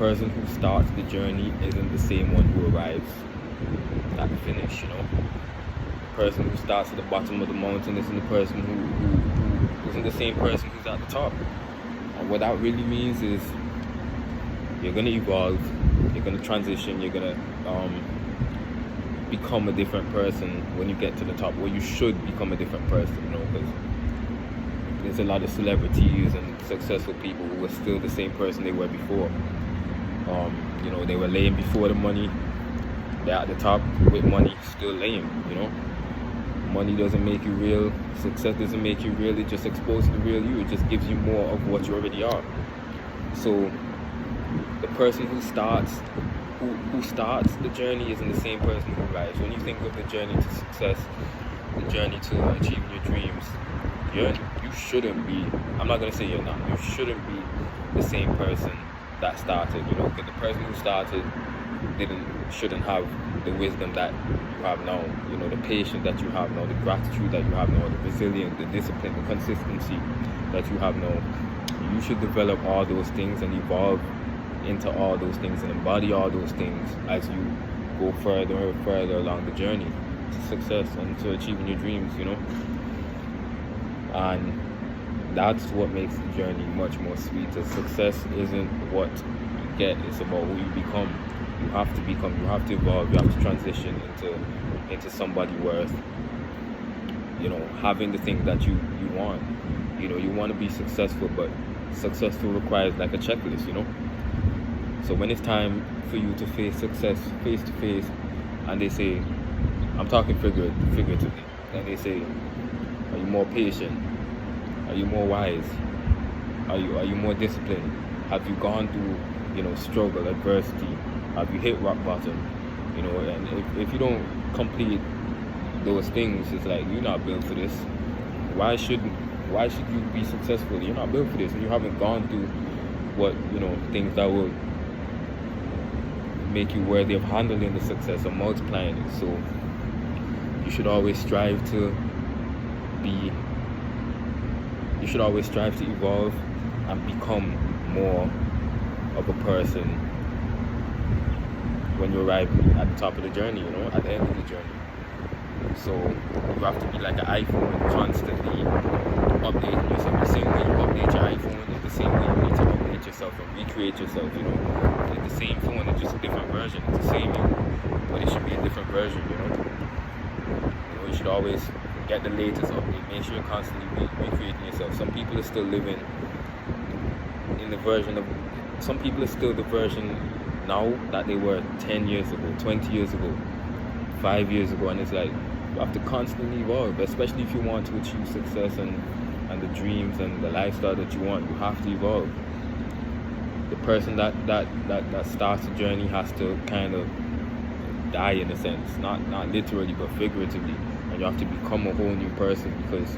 person who starts the journey isn't the same one who arrives at the finish, The person who starts at the bottom of the mountain isn't the person who isn't the same person who's at the top. And what that really means is you're gonna evolve, you're gonna transition, you're gonna become a different person when you get to the top, or you should become a different person, because there's a lot of celebrities and successful people who are still the same person they were before. They were lame before the money. They're at the top with money, still lame, Money doesn't make you real. Success doesn't make you real. It just exposes the real you. It just gives you more of what you already are. So the person who starts the journey isn't the same person who arrives. When you think of the journey to success, the journey to achieving your dreams, you shouldn't be, I'm not going to say you're not, you shouldn't be the same person that started, because the person who started shouldn't have the wisdom that you have now, the patience that you have now, the gratitude that you have now, the resilience, the discipline, the consistency that you have now. You should develop all those things and evolve into all those things and embody all those things as you go further and further along the journey to success and to achieving your dreams, And that's what makes the journey much more sweeter. Success isn't what you get, it's about who you become. You have to become, you have to evolve, you have to transition into somebody worth, having the things that you want. You want to be successful, but successful requires like a checklist, So when it's time for you to face success face to face, and they say, I'm talking figuratively, and they say, are you more patient? Are you more wise? Are you more disciplined? Have you gone through, struggle, adversity? Have you hit rock bottom? And if you don't complete those things, it's like you're not built for this. Why should you be successful? You're not built for this, and you haven't gone through what things that will make you worthy of handling the success or multiplying it. So you should always strive to evolve and become more of a person when you arrive at the top of the journey, at the end of the journey. So you have to be like an iPhone, constantly updating yourself. The same way you update your iPhone is the same way you need to update yourself and recreate yourself, It's the same phone, it's just a different version. It's the same you, but it should be a different version, You should always get the latest update. Make sure you're constantly recreating yourself. Some people are still living in the version of, some people are still the version now that they were 10 years ago, 20 years ago, 5 years ago, and it's like you have to constantly evolve, especially if you want to achieve success and the dreams and the lifestyle that you want. You have to evolve. The person that starts the journey has to kind of die, in a sense, not literally but figuratively, and you have to become a whole new person, because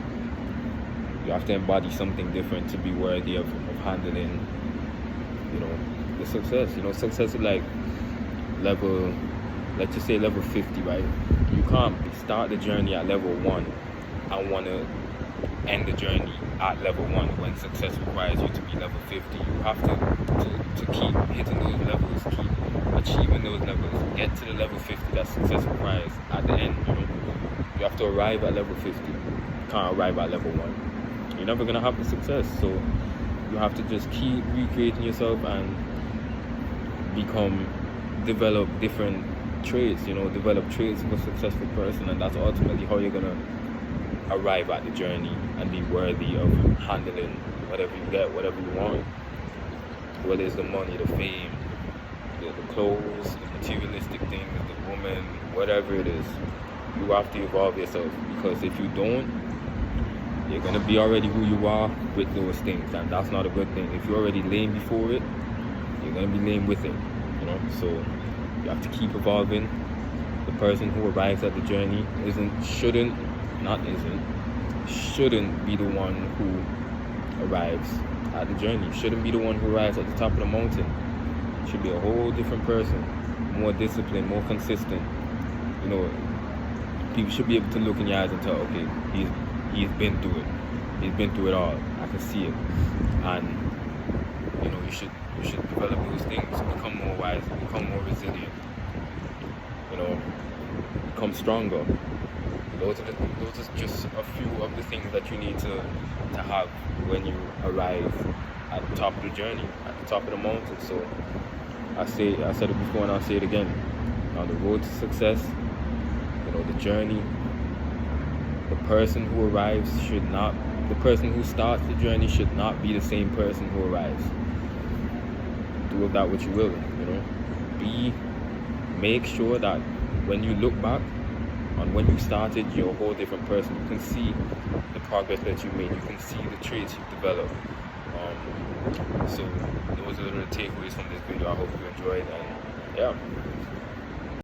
you have to embody something different to be worthy of handling the success. Success is like level, let's just say level 50, right? You can't start the journey at level 1 and want to end the journey at level 1 when success requires you to be level 50. You have to keep hitting those levels, keep achieving those levels, get to the level 50 that success requires at the end. You have to arrive at level 50. You can't arrive at level 1. You're never going to have the success. So you have to just keep recreating yourself and develop different traits, develop traits of a successful person, and that's ultimately how you're going to arrive at the journey and be worthy of handling whatever you get, whatever you want, whether it's the money, the fame, the clothes, the materialistic things, the woman, whatever it is. You have to evolve yourself, because if you don't, you're going to be already who you are with those things, and that's not a good thing. If you're already lame before it, you're going to be lame with it, so you have to keep evolving. The person who arrives at the journey shouldn't be the one who arrives at the journey, shouldn't be the one who arrives at the top of the mountain. Should be a whole different person, more disciplined, more consistent. People should be able to look in your eyes and tell, okay, he's been through it. He's been through it all. I can see it. And you should develop those things, become more wise, become more resilient, you know, become stronger. Those are just a few of the things that you need to have when you arrive at the top of the journey, at the top of the mountain. So I said it before and I'll say it again. On the road to success, you know, the journey, the person who starts the journey should not be the same person who arrives. Do with that what you will, you know. Make sure that when you look back on when you started, you're a whole different person. You can see the progress that you made. You can see the traits you've developed. So those are the takeaways from this video. I hope you enjoyed, and yeah.